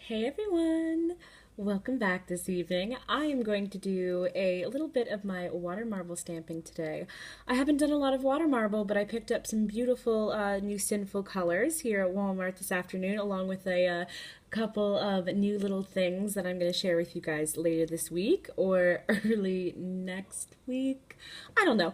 Hey everyone! Welcome back this evening. I am going to do a little bit of my water marble stamping today. I haven't done a lot of water marble, but I picked up some beautiful new Sinful colors here at Walmart this afternoon, along with a couple of new little things that I'm going to share with you guys later this week or early next week. I don't know.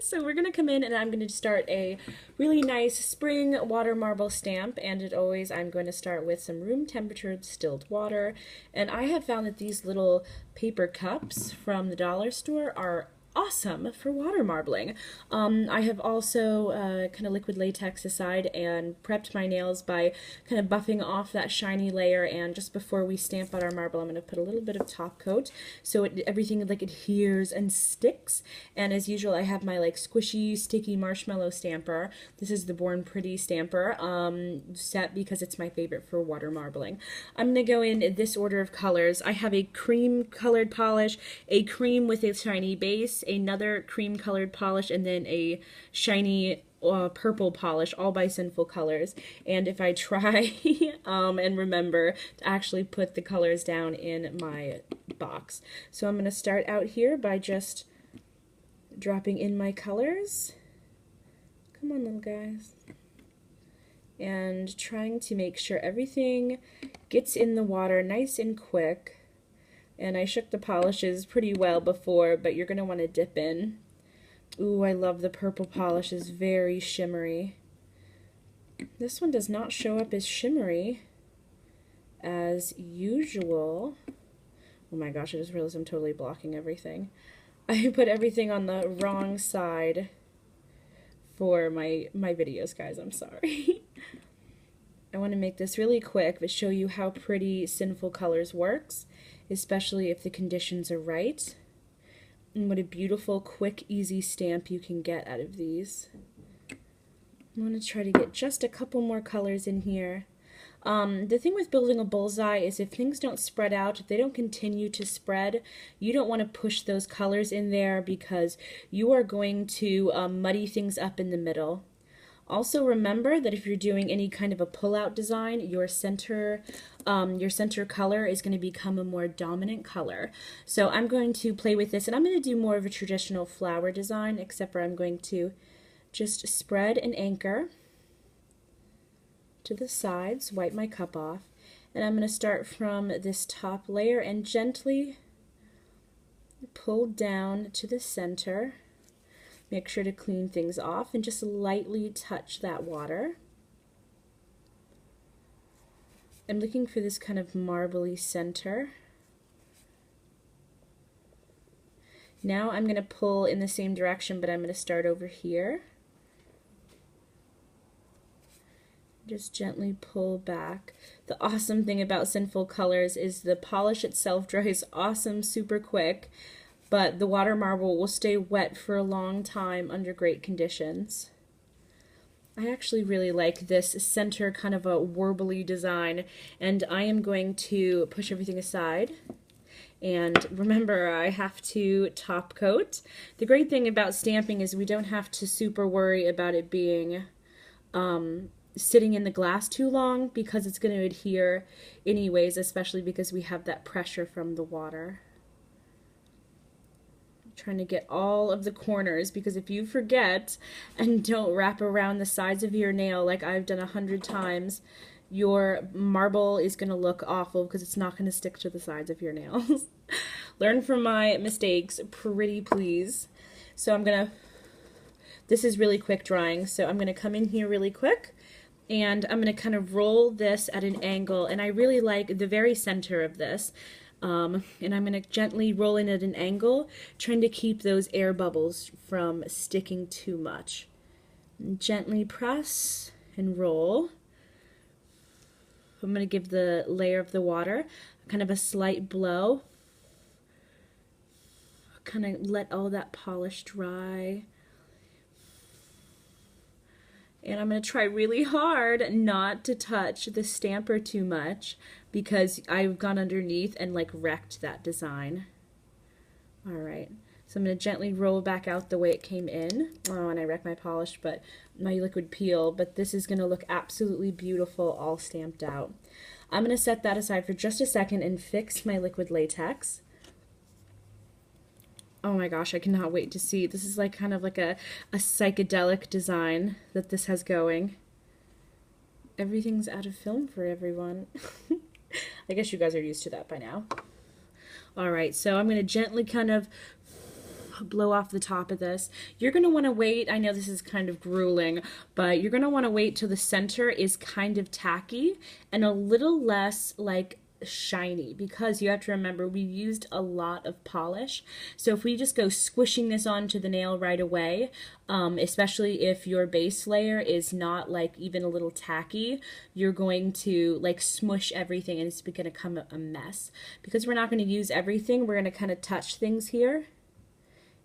So we're going to come in and I'm going to start a really nice spring water marble stamp, and as always I'm going to start with some room temperature distilled water. And I have found that these little paper cups from the dollar store are awesome for water marbling. I have also kind of liquid latex aside and prepped my nails by kind of buffing off that shiny layer, and just before we stamp out our marble I'm going to put a little bit of top coat so everything like adheres and sticks. And as usual I have my like squishy sticky marshmallow stamper. This is the Born Pretty stamper set because it's my favorite for water marbling. I'm going to go in this order of colors. I have a cream colored polish, a cream with a shiny base, another cream colored polish, and then a shiny purple polish, all by Sinful Colors. And if I try and remember to actually put the colors down in my box. So I'm going to start out here by just dropping in my colors. Come on, little guys. And trying to make sure everything gets in the water nice and quick. And I shook the polishes pretty well before, but you're going to want to dip in. Ooh, I love the purple polish, is very shimmery. This one does not show up as shimmery as usual. Oh my gosh, I just realized I'm totally blocking everything. I put everything on the wrong side for my videos, guys. I'm sorry. I want to make this really quick but show you how pretty Sinful Colors works, especially if the conditions are right. And what a beautiful, quick, easy stamp you can get out of these. I'm going to try to get just a couple more colors in here. The thing with building a bullseye is if things don't spread out, if they don't continue to spread, you don't want to push those colors in there because you are going to muddy things up in the middle. Also remember that if you're doing any kind of a pull-out design, your center color is going to become a more dominant color. So I'm going to play with this, and I'm going to do more of a traditional flower design, except for I'm going to just spread and anchor to the sides, wipe my cup off, and I'm going to start from this top layer and gently pull down to the center. Make sure to clean things off and just lightly touch that water. I'm looking for this kind of marbly center. Now I'm going to pull in the same direction, but I'm going to start over here. Just gently pull back. The awesome thing about Sinful Colors is the polish itself dries awesome super quick, but the water marble will stay wet for a long time under great conditions. I actually really like this center kind of a warbly design, and I am going to push everything aside. And remember, I have to top coat. The great thing about stamping is we don't have to super worry about it being sitting in the glass too long, because it's going to adhere anyways, especially because we have that pressure from the water. Trying to get all of the corners, because if you forget and don't wrap around the sides of your nail like I've done 100 times, your marble is going to look awful because it's not going to stick to the sides of your nails. Learn from my mistakes, pretty please. So this is really quick drying, so I'm going to come in here really quick and I'm going to kind of roll this at an angle, and I really like the very center of this. And I'm going to gently roll in at an angle, trying to keep those air bubbles from sticking too much. And gently press and roll. I'm going to give the layer of the water kind of a slight blow. Kind of let all that polish dry. And I'm going to try really hard not to touch the stamper too much, because I've gone underneath and like wrecked that design. Alright, so I'm going to gently roll back out the way it came in. Oh, and I wrecked my polish, but my liquid peel, but this is going to look absolutely beautiful all stamped out. I'm going to set that aside for just a second and fix my liquid latex. Oh my gosh, I cannot wait to see. This is like kind of like a psychedelic design that this has going. Everything's out of film for everyone. I guess you guys are used to that by now. All right, so I'm going to gently kind of blow off the top of this. You're going to want to wait. I know this is kind of grueling, but you're going to want to wait till the center is kind of tacky and a little less like shiny, because you have to remember we used a lot of polish. So if we just go squishing this onto the nail right away, especially if your base layer is not like even a little tacky, you're going to like smush everything and it's going to come a mess. Because we're not going to use everything, we're going to kind of touch things here.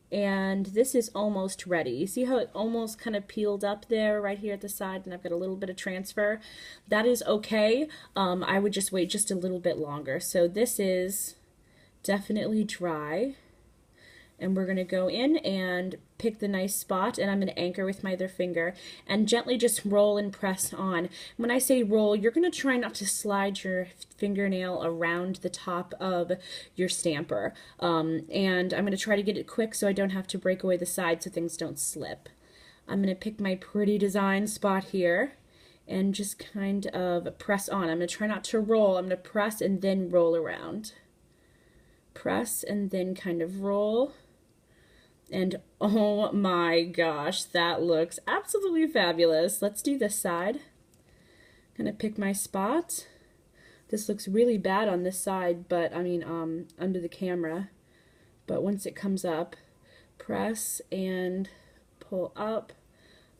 And this is almost ready. You see how it almost kind of peeled up there right here at the side, and I've got a little bit of transfer. That is okay. I would just wait just a little bit longer. So this is definitely dry. And we're going to go in and pick the nice spot, and I'm going to anchor with my other finger and gently just roll and press on. When I say roll, you're going to try not to slide your fingernail around the top of your stamper. And I'm going to try to get it quick so I don't have to break away the side so things don't slip. I'm going to pick my pretty design spot here and just kind of press on. I'm going to try not to roll. I'm going to press and then roll around. Press and then kind of roll. And oh my gosh, that looks absolutely fabulous. Let's do this side. I'm gonna pick my spot. This looks really bad on this side, but I mean, under the camera. But once it comes up, press and pull up.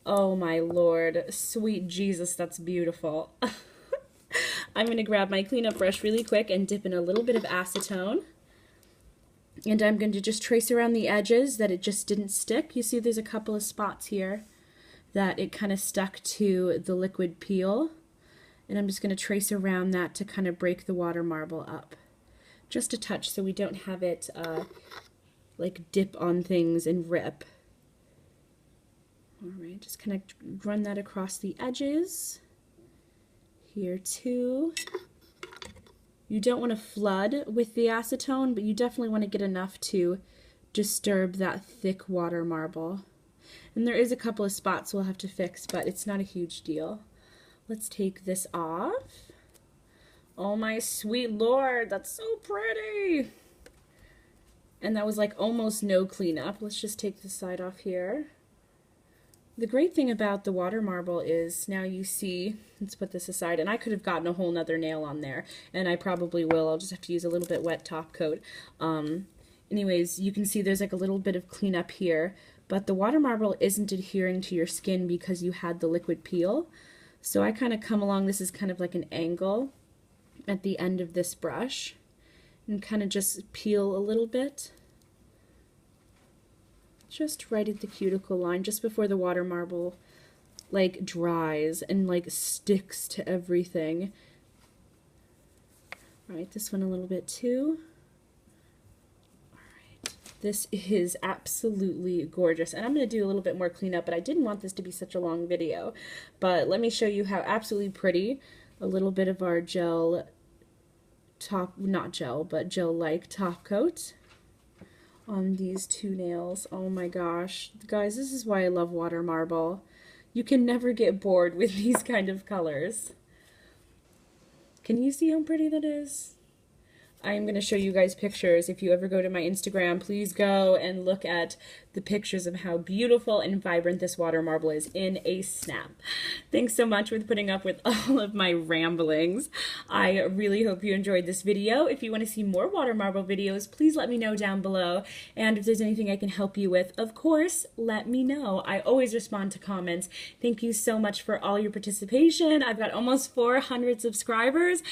Oh my Lord, sweet Jesus, that's beautiful. I'm gonna grab my cleanup brush really quick and dip in a little bit of acetone. And I'm going to just trace around the edges that it just didn't stick. You see there's a couple of spots here that it kind of stuck to the liquid peel. And I'm just going to trace around that to kind of break the water marble up. Just a touch so we don't have it like dip on things and rip. Alright, just kind of run that across the edges. Here too. You don't want to flood with the acetone, but you definitely want to get enough to disturb that thick water marble. And there is a couple of spots we'll have to fix, but it's not a huge deal. Let's take this off. Oh my sweet Lord, that's so pretty! And that was like almost no cleanup. Let's just take this side off here. The great thing about the water marble is now you see, let's put this aside, and I could have gotten a whole nother nail on there, and I probably will. I'll just have to use a little bit wet top coat. Anyways, you can see there's like a little bit of cleanup here, but the water marble isn't adhering to your skin because you had the liquid peel. So I kind of come along, this is kind of like an angle at the end of this brush, and kind of just peel a little bit. Just right at the cuticle line, just before the water marble like dries and like sticks to everything. Alright, this one a little bit too. Alright, this is absolutely gorgeous. And I'm going to do a little bit more cleanup, but I didn't want this to be such a long video. But let me show you how absolutely pretty a little bit of our gel top, not gel, but gel-like top coat on these two nails. Oh my gosh. Guys, this is why I love water marble. You can never get bored with these kind of colors. Can you see how pretty that is? I'm going to show you guys pictures. If you ever go to my Instagram, please go and look at the pictures of how beautiful and vibrant this water marble is in a snap. Thanks so much for putting up with all of my ramblings. I really hope you enjoyed this video. If you want to see more water marble videos, please let me know down below. And if there's anything I can help you with, of course, let me know. I always respond to comments. Thank you so much for all your participation. I've got almost 400 subscribers.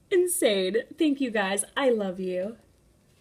Insane. Thank you guys. I love you.